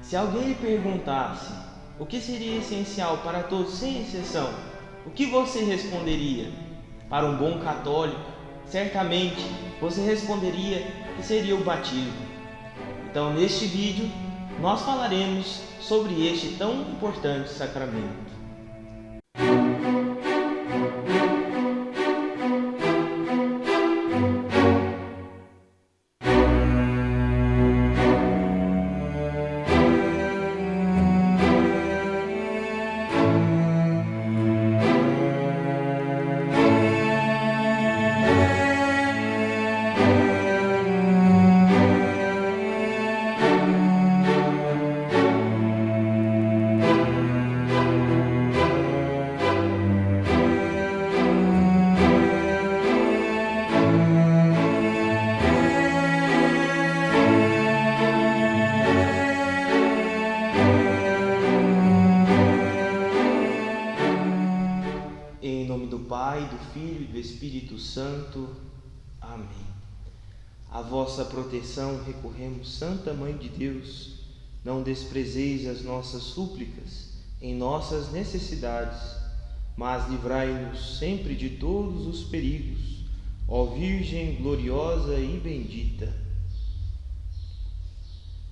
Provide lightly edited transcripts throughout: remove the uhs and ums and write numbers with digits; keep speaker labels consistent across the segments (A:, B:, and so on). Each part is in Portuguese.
A: Se alguém lhe perguntasse o que seria essencial para todos, sem exceção, o que você responderia? Para um bom católico, certamente você responderia que seria o batismo. Então, neste vídeo, nós falaremos sobre este tão importante sacramento. Em nome do Pai, do Filho e do Espírito Santo. Amém. A vossa proteção recorremos, Santa Mãe de Deus. Não desprezeis as nossas súplicas em nossas necessidades, mas livrai-nos sempre de todos os perigos, ó Virgem gloriosa e bendita.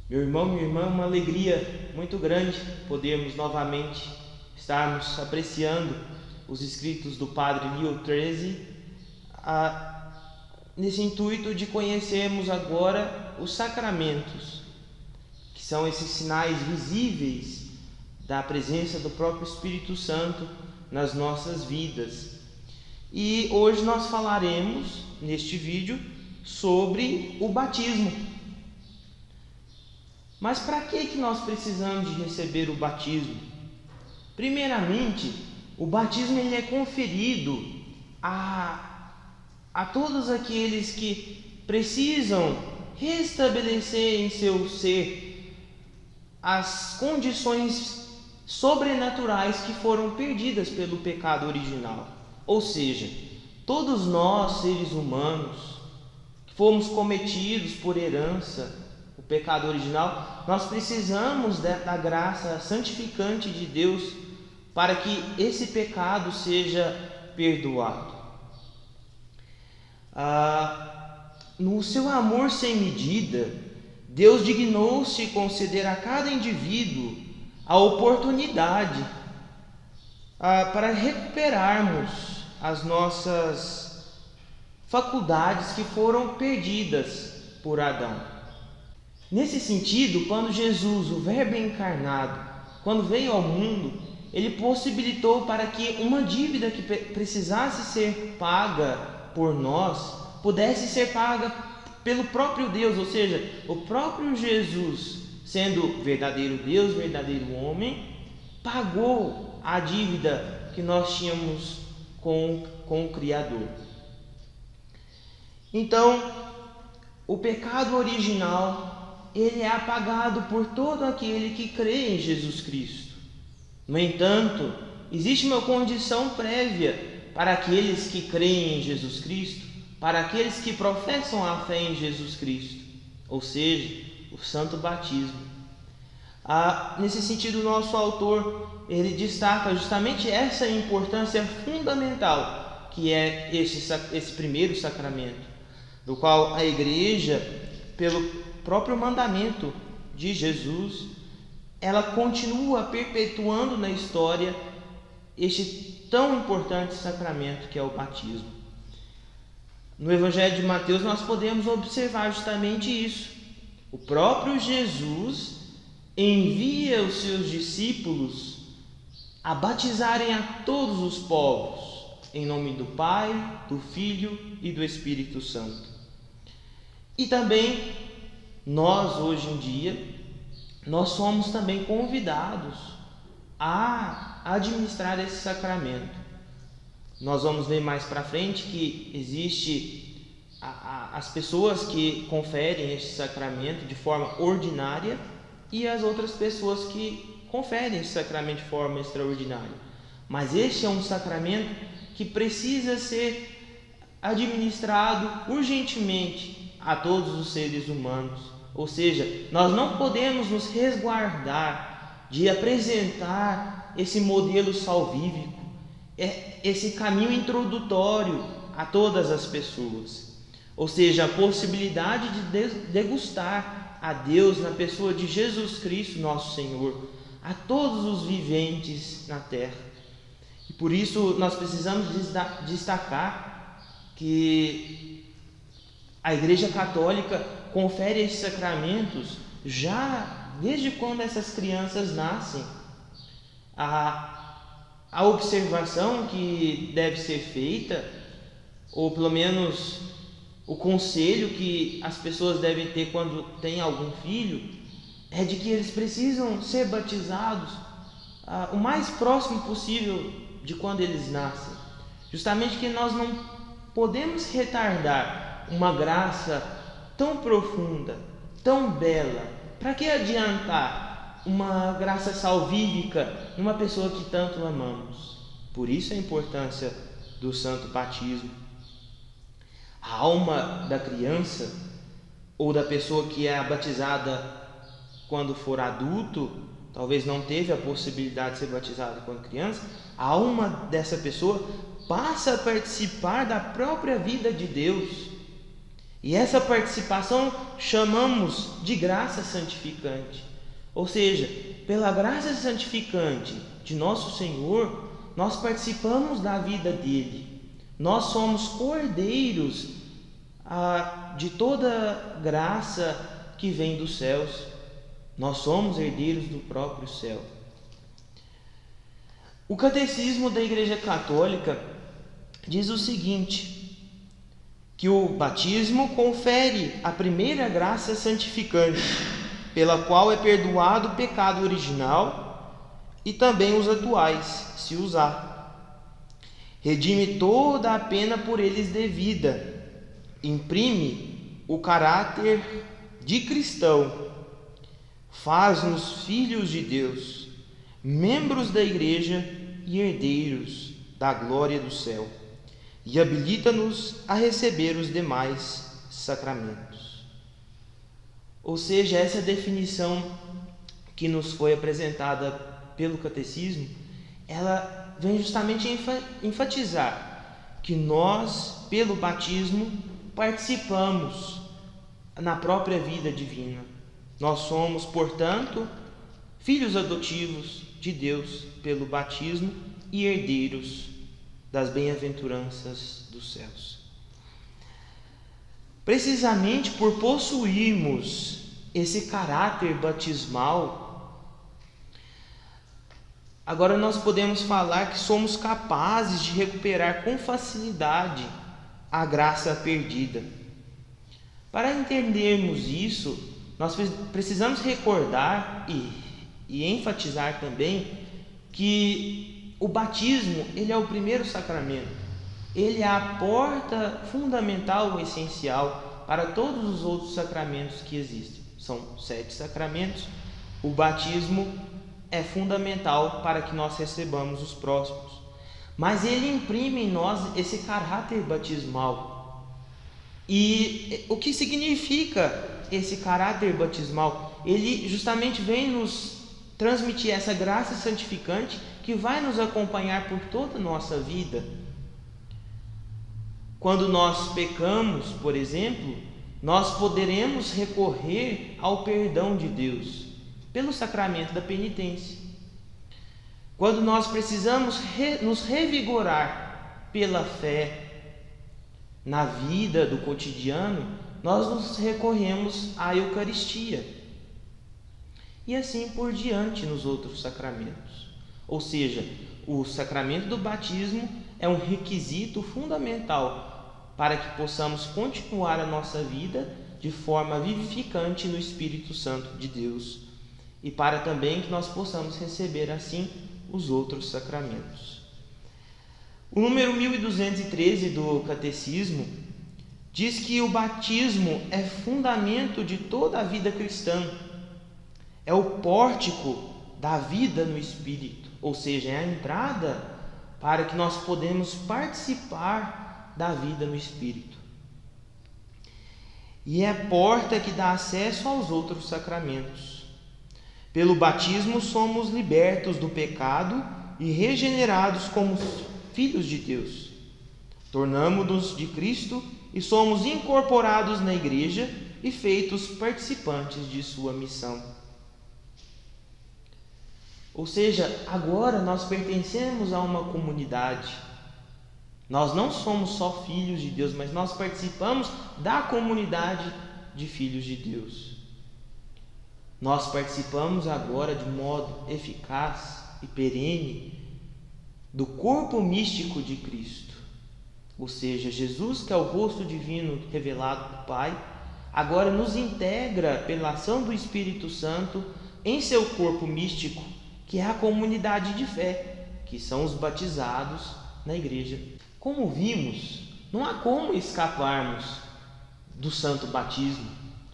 A: Meu irmão, minha irmã, uma alegria muito grande podermos novamente estarmos apreciando os escritos do Padre Pio XIII, nesse intuito de conhecermos agora os sacramentos, que são esses sinais visíveis da presença do próprio Espírito Santo nas nossas vidas. E hoje nós falaremos, neste vídeo, sobre o batismo. Mas para que nós precisamos de receber o batismo? Primeiramente, o batismo ele é conferido a todos aqueles que precisam restabelecer em seu ser as condições sobrenaturais que foram perdidas pelo pecado original. Ou seja, todos nós, seres humanos, que fomos cometidos por herança, o pecado original, nós precisamos da graça santificante de Deus para que esse pecado seja perdoado. No seu amor sem medida, Deus dignou-se conceder a cada indivíduo a oportunidade para recuperarmos as nossas faculdades que foram perdidas por Adão. Nesse sentido, quando Jesus, o Verbo encarnado, quando veio ao mundo, ele possibilitou para que uma dívida que precisasse ser paga por nós, pudesse ser paga pelo próprio Deus, ou seja, o próprio Jesus, sendo verdadeiro Deus, verdadeiro homem, pagou a dívida que nós tínhamos com o Criador. Então, o pecado original, ele é apagado por todo aquele que crê em Jesus Cristo. No entanto, existe uma condição prévia para aqueles que creem em Jesus Cristo, para aqueles que professam a fé em Jesus Cristo, ou seja, o santo batismo. Nesse sentido, o nosso autor ele destaca justamente essa importância fundamental que é esse primeiro sacramento, do qual a Igreja, pelo próprio mandamento de Jesus, ela continua perpetuando na história este tão importante sacramento que é o batismo. No Evangelho de Mateus nós podemos observar justamente isso. O próprio Jesus envia os seus discípulos a batizarem a todos os povos, em nome do Pai, do Filho e do Espírito Santo. E também nós, hoje em dia, nós somos também convidados a administrar esse sacramento. Nós vamos ver mais para frente que existe as pessoas que conferem esse sacramento de forma ordinária e as outras pessoas que conferem esse sacramento de forma extraordinária. Mas este é um sacramento que precisa ser administrado urgentemente a todos os seres humanos, Ou seja, nós não podemos nos resguardar de apresentar esse modelo salvífico, esse caminho introdutório a todas as pessoas. Ou seja, a possibilidade de degustar a Deus na pessoa de Jesus Cristo, nosso Senhor, a todos os viventes na terra. E por isso nós precisamos destacar que a Igreja Católica confere esses sacramentos já desde quando essas crianças nascem. A observação que deve ser feita, ou pelo menos o conselho que as pessoas devem ter quando têm algum filho, é de que eles precisam ser batizados o mais próximo possível de quando eles nascem. Justamente que nós não podemos retardar uma graça tão profunda, tão bela. Para que adiantar uma graça salvífica numa pessoa que tanto amamos? Por isso a importância do santo batismo. A alma da criança ou da pessoa que é batizada quando for adulto, talvez não teve a possibilidade de ser batizada quando criança, a alma dessa pessoa passa a participar da própria vida de Deus. E essa participação chamamos de graça santificante. Ou seja, pela graça santificante de nosso Senhor, nós participamos da vida dele. Nós somos cordeiros de toda graça que vem dos céus. Nós somos herdeiros do próprio céu. O Catecismo da Igreja Católica diz o seguinte, que o batismo confere a primeira graça santificante, pela qual é perdoado o pecado original e também os atuais, se usar. Redime toda a pena por eles devida, imprime o caráter de cristão, faz-nos filhos de Deus, membros da Igreja e herdeiros da glória do céu, e habilita-nos a receber os demais sacramentos. Ou seja, essa definição que nos foi apresentada pelo Catecismo, ela vem justamente enfatizar que nós, pelo batismo, participamos na própria vida divina. Nós somos, portanto, filhos adotivos de Deus pelo batismo e herdeiros das bem-aventuranças dos céus. Precisamente por possuirmos esse caráter batismal, agora nós podemos falar que somos capazes de recuperar com facilidade a graça perdida. Para entendermos isso, nós precisamos recordar e enfatizar também que o batismo, ele é o primeiro sacramento. Ele é a porta fundamental, essencial para todos os outros sacramentos que existem. São 7 sacramentos. O batismo é fundamental para que nós recebamos os próximos. Mas ele imprime em nós esse caráter batismal. E o que significa esse caráter batismal? Ele justamente vem nos transmitir essa graça santificante que vai nos acompanhar por toda a nossa vida. Quando nós pecamos, por exemplo, nós poderemos recorrer ao perdão de Deus pelo sacramento da penitência. Quando nós precisamos nos revigorar pela fé na vida do cotidiano, nós nos recorremos à Eucaristia. E assim por diante nos outros sacramentos. Ou seja, o sacramento do batismo é um requisito fundamental para que possamos continuar a nossa vida de forma vivificante no Espírito Santo de Deus e para também que nós possamos receber assim os outros sacramentos. O número 1213 do Catecismo diz que o batismo é fundamento de toda a vida cristã, é o pórtico da vida no Espírito, ou seja, é a entrada para que nós podemos participar da vida no Espírito. e é a porta que dá acesso aos outros sacramentos. Pelo batismo somos libertos do pecado e regenerados como filhos de Deus. Tornamo-nos de Cristo e somos incorporados na Igreja e feitos participantes de sua missão. Ou seja, agora nós pertencemos a uma comunidade. Nós não somos só filhos de Deus, mas nós participamos da comunidade de filhos de Deus. Nós participamos agora de modo eficaz e perene do corpo místico de Cristo. Ou seja, Jesus, que é o rosto divino revelado do Pai, agora nos integra pela ação do Espírito Santo em seu corpo místico, que é a comunidade de fé, que são os batizados na igreja. Como vimos, não há como escaparmos do santo batismo,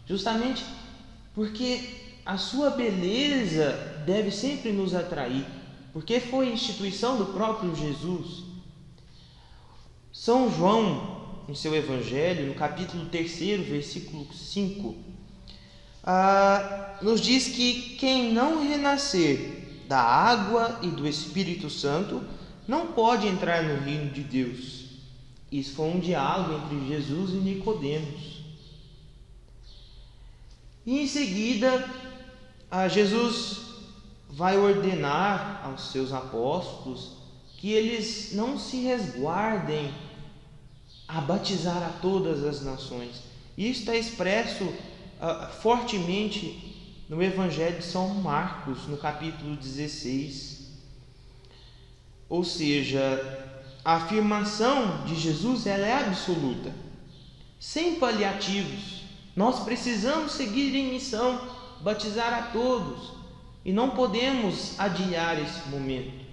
A: justamente porque a sua beleza deve sempre nos atrair, porque foi instituição do próprio Jesus. São João, em seu Evangelho, no capítulo 3, versículo 5, nos diz que quem não renascer da água e do Espírito Santo não pode entrar no reino de Deus. Isso foi um diálogo entre Jesus e Nicodemos. E em seguida, Jesus vai ordenar aos seus apóstolos que eles não se resguardem a batizar a todas as nações. Isso está expresso fortemente no Evangelho de São Marcos, no capítulo 16. Ou seja, a afirmação de Jesus ela é absoluta, sem paliativos. Nós precisamos seguir em missão, batizar a todos, e não podemos adiar esse momento,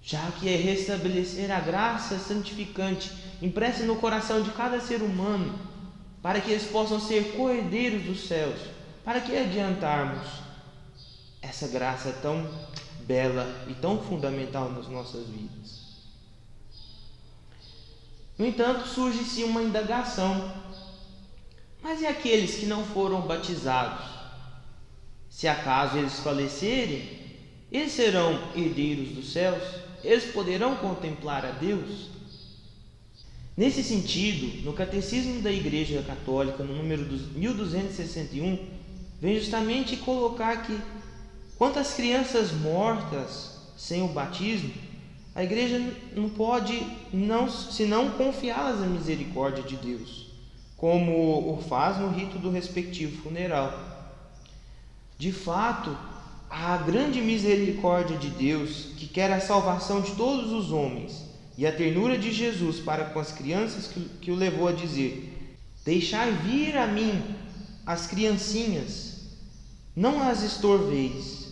A: já que é restabelecer a graça santificante impressa no coração de cada ser humano, para que eles possam ser co-herdeiros dos céus. Para que adiantarmos essa graça tão bela e tão fundamental nas nossas vidas? No entanto, surge-se uma indagação: mas e aqueles que não foram batizados? Se acaso eles falecerem, eles serão herdeiros dos céus? Eles poderão contemplar a Deus? Nesse sentido, no Catecismo da Igreja Católica, no número 1261, vem justamente colocar que, quanto às crianças mortas sem o batismo, a Igreja não pode senão confiá-las à misericórdia de Deus, como o faz no rito do respectivo funeral. De fato, a grande misericórdia de Deus, que quer a salvação de todos os homens, e a ternura de Jesus para com as crianças que o levou a dizer: deixai vir a mim as criancinhas, não as estorveis.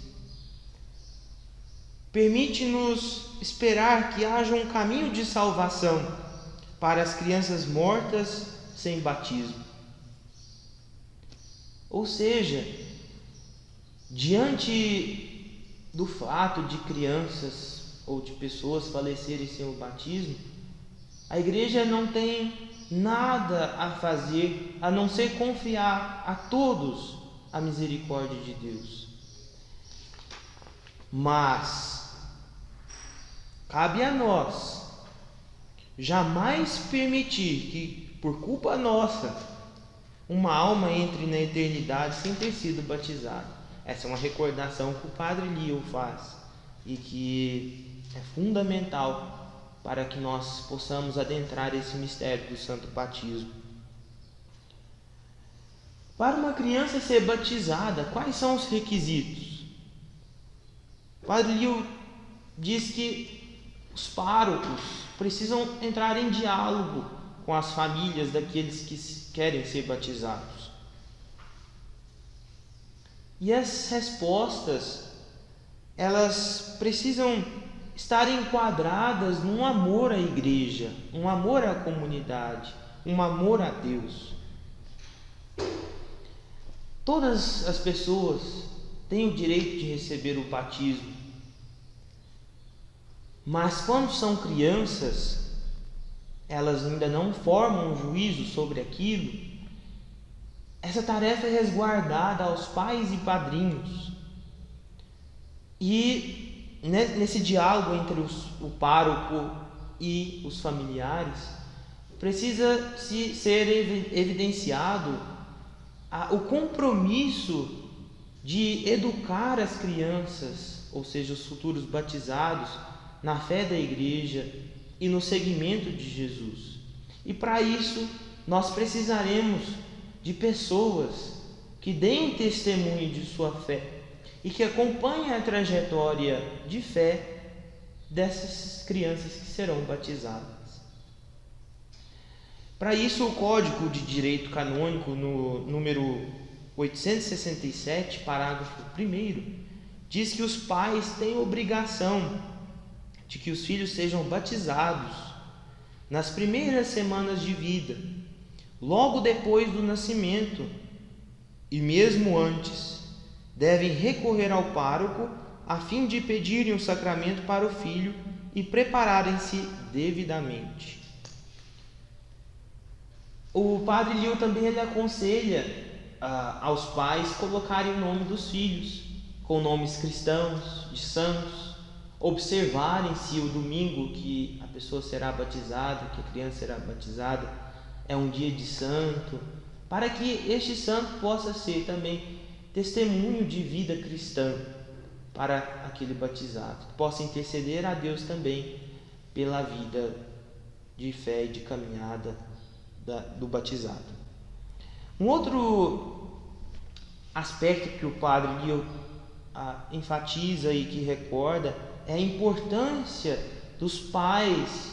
A: Permite-nos esperar que haja um caminho de salvação para as crianças mortas sem batismo. Ou seja, diante do fato de crianças ou de pessoas falecerem sem o batismo, a Igreja não tem nada a fazer a não ser confiar a todos a misericórdia de Deus. Mas cabe a nós jamais permitir que, por culpa nossa, uma alma entre na eternidade sem ter sido batizada. Essa é uma recordação que o Padre Leo faz e que é fundamental para que nós possamos adentrar esse mistério do santo batismo. Para uma criança ser batizada, quais são os requisitos? O Padre Leo diz que os párocos precisam entrar em diálogo com as famílias daqueles que querem ser batizados. E as respostas, elas precisam estar enquadradas num amor à igreja, um amor à comunidade, um amor a Deus. Todas as pessoas têm o direito de receber o batismo, mas quando são crianças, elas ainda não formam um juízo sobre aquilo, essa tarefa é resguardada aos pais e padrinhos. E nesse diálogo entre o pároco e os familiares, precisa ser evidenciado o compromisso de educar as crianças, ou seja, os futuros batizados, na fé da igreja e no seguimento de Jesus. E para isso, nós precisaremos de pessoas que deem testemunho de sua fé e que acompanhem a trajetória de fé dessas crianças que serão batizadas. Para isso, o Código de Direito Canônico, no número 867, parágrafo 1º, diz que os pais têm obrigação de que os filhos sejam batizados nas primeiras semanas de vida, logo depois do nascimento e mesmo antes. Devem recorrer ao pároco a fim de pedirem o sacramento para o filho e prepararem-se devidamente. O Padre Lio também ele aconselha aos pais colocarem o nome dos filhos com nomes cristãos, de santos, observarem se o domingo que a pessoa será batizada, que a criança será batizada, é um dia de santo, para que este santo possa ser também testemunho de vida cristã para aquele batizado, que possa interceder a Deus também pela vida de fé e de caminhada do batizado. Um outro aspecto que o Padre Lio enfatiza e que recorda é a importância dos pais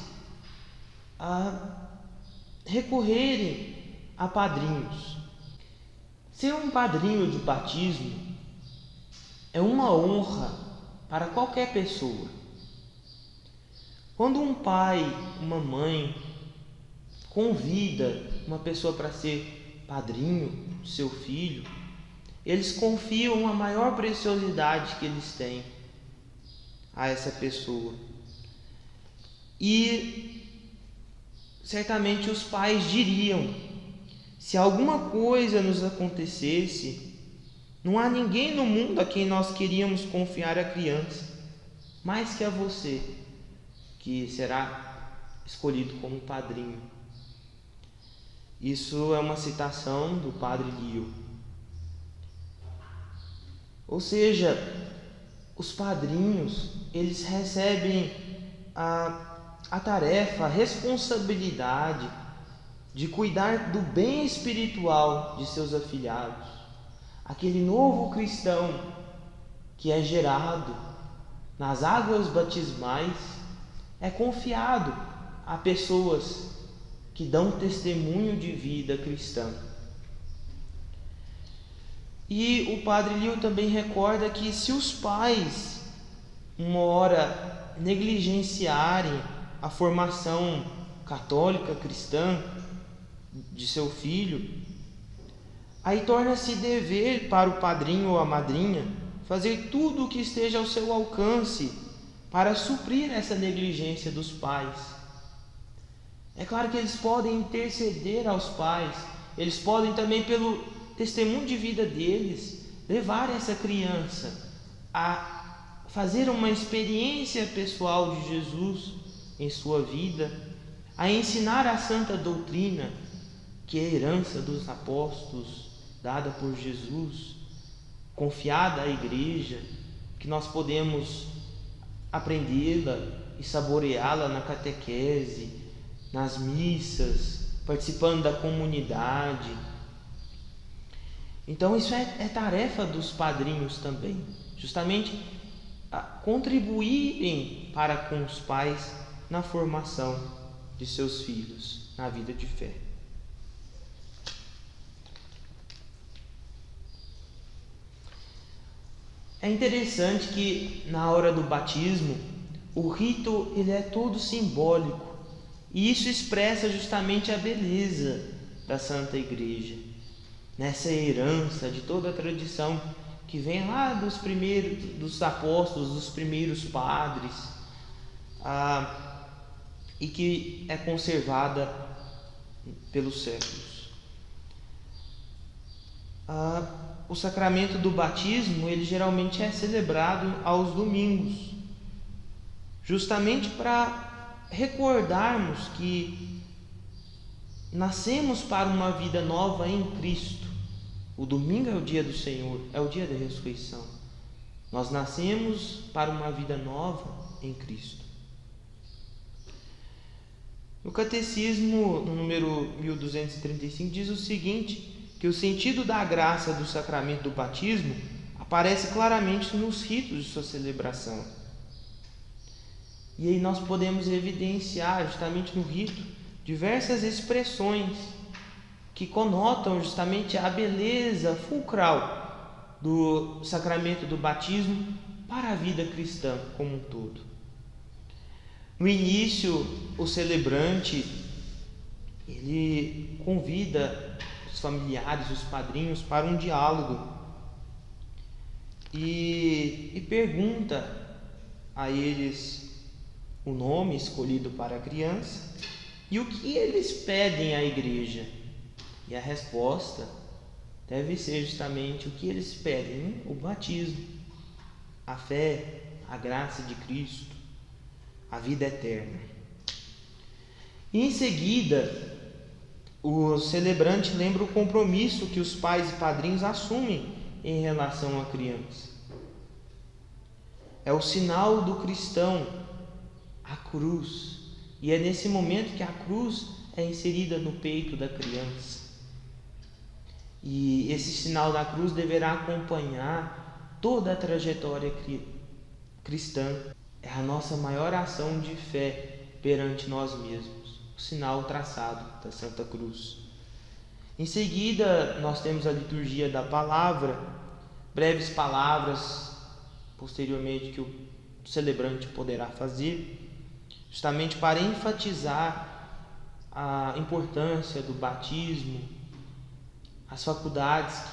A: recorrerem a padrinhos. Ser um padrinho de batismo é uma honra para qualquer pessoa. Quando um pai, uma mãe convida uma pessoa para ser padrinho do seu filho, eles confiam a maior preciosidade que eles têm a essa pessoa. E certamente os pais diriam: se alguma coisa nos acontecesse, não há ninguém no mundo a quem nós queríamos confiar a criança, mais que a você, que será escolhido como padrinho. Isso é uma citação do Padre Lio. Ou seja, os padrinhos, eles recebem a tarefa, a responsabilidade de cuidar do bem espiritual de seus afilhados. Aquele novo cristão que é gerado nas águas batismais é confiado a pessoas que dão testemunho de vida cristã. E o Padre Lio também recorda que se os pais, uma hora, negligenciarem a formação católica cristã de seu filho, aí torna-se dever para o padrinho ou a madrinha fazer tudo o que esteja ao seu alcance para suprir essa negligência dos pais. É claro que eles podem interceder aos pais, eles podem também, pelo testemunho de vida deles, levar essa criança a fazer uma experiência pessoal de Jesus em sua vida, a ensinar a santa doutrina, que é a herança dos apóstolos, dada por Jesus, confiada à igreja, que nós podemos aprendê-la e saboreá-la na catequese, nas missas, participando da comunidade. Então isso é tarefa dos padrinhos também, justamente contribuírem para com os pais na formação de seus filhos na vida de fé. É interessante que na hora do batismo o rito ele é todo simbólico, e isso expressa justamente a beleza da Santa Igreja, nessa herança de toda a tradição que vem lá dos apóstolos, dos primeiros padres, e que é conservada pelos séculos. O sacramento do batismo, ele geralmente é celebrado aos domingos, justamente para recordarmos que nascemos para uma vida nova em Cristo. O domingo é o dia do Senhor, é o dia da ressurreição. Nós nascemos para uma vida nova em Cristo. O Catecismo, no número 1235, diz o seguinte, que o sentido da graça do sacramento do batismo aparece claramente nos ritos de sua celebração. E aí nós podemos evidenciar, justamente no rito, diversas expressões que conotam justamente a beleza fulcral do sacramento do batismo para a vida cristã como um todo. No início, o celebrante, ele convida os familiares, os padrinhos, para um diálogo e pergunta a eles o nome escolhido para a criança e o que eles pedem à igreja. E a resposta deve ser justamente o que eles pedem: o batismo, a fé, a graça de Cristo, a vida eterna. E em seguida, o celebrante lembra o compromisso que os pais e padrinhos assumem em relação à criança. É o sinal do cristão, a cruz. E é nesse momento que a cruz é inserida no peito da criança. E esse sinal da cruz deverá acompanhar toda a trajetória cristã. É a nossa maior ação de fé perante nós mesmos, o sinal traçado da Santa Cruz. Em seguida, nós temos a liturgia da palavra, breves palavras, posteriormente, que o celebrante poderá fazer, justamente para enfatizar a importância do batismo, as faculdades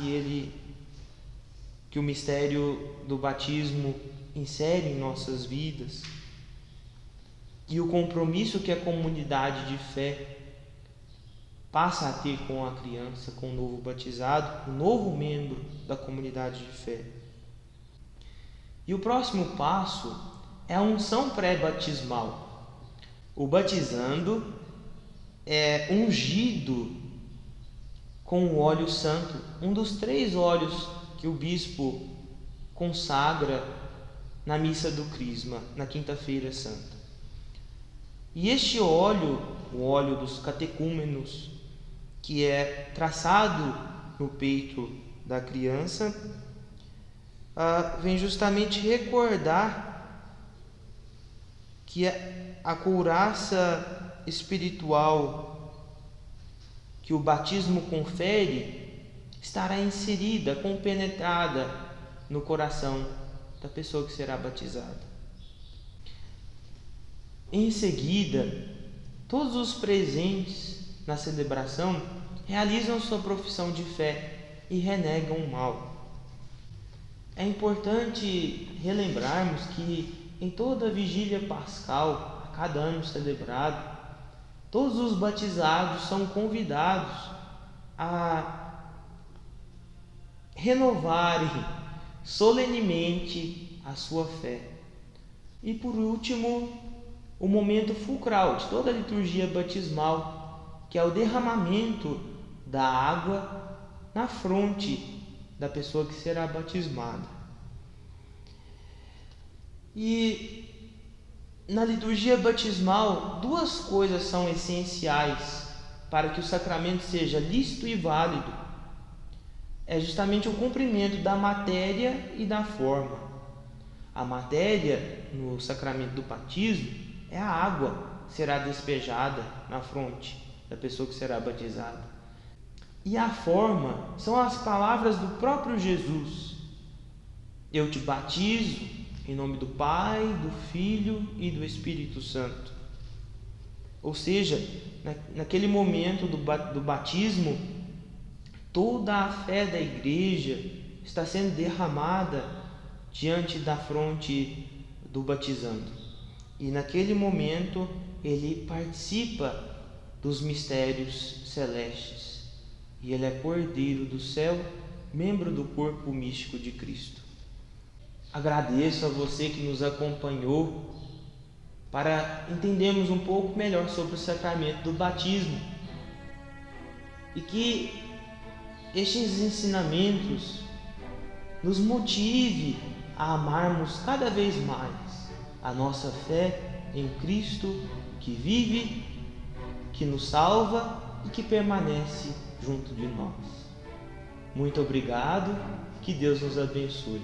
A: que o mistério do batismo insere em nossas vidas e o compromisso que a comunidade de fé passa a ter com a criança, com o novo batizado, o novo membro da comunidade de fé. E o próximo passo é a unção pré-batismal. O batizando é ungido com o óleo santo, um dos 3 óleos que o bispo consagra na missa do Crisma, na Quinta-feira Santa. E este óleo, o óleo dos catecúmenos, que é traçado no peito da criança, vem justamente recordar que a couraça espiritual que o batismo confere estará inserida, compenetrada no coração da pessoa que será batizada. Em seguida, todos os presentes na celebração realizam sua profissão de fé e renegam o mal. É importante relembrarmos que em toda a vigília pascal, a cada ano celebrado, todos os batizados são convidados a renovarem solenemente a sua fé. E por último, o momento fulcral de toda a liturgia batismal, que é o derramamento da água na fronte da pessoa que será batismada. E na liturgia batismal, 2 coisas são essenciais para que o sacramento seja lícito e válido. É justamente o cumprimento da matéria e da forma. A matéria no sacramento do batismo é a água que será despejada na fronte da pessoa que será batizada. E a forma são as palavras do próprio Jesus: eu te batizo em nome do Pai, do Filho e do Espírito Santo. Ou seja, naquele momento do batismo, toda a fé da igreja está sendo derramada diante da fronte do batizando. E naquele momento ele participa dos mistérios celestes. E ele é Cordeiro do céu, membro do corpo místico de Cristo. Agradeço a você que nos acompanhou para entendermos um pouco melhor sobre o sacramento do batismo e que estes ensinamentos nos motive a amarmos cada vez mais a nossa fé em Cristo que vive, que nos salva e que permanece junto de nós. Muito obrigado, que Deus nos abençoe.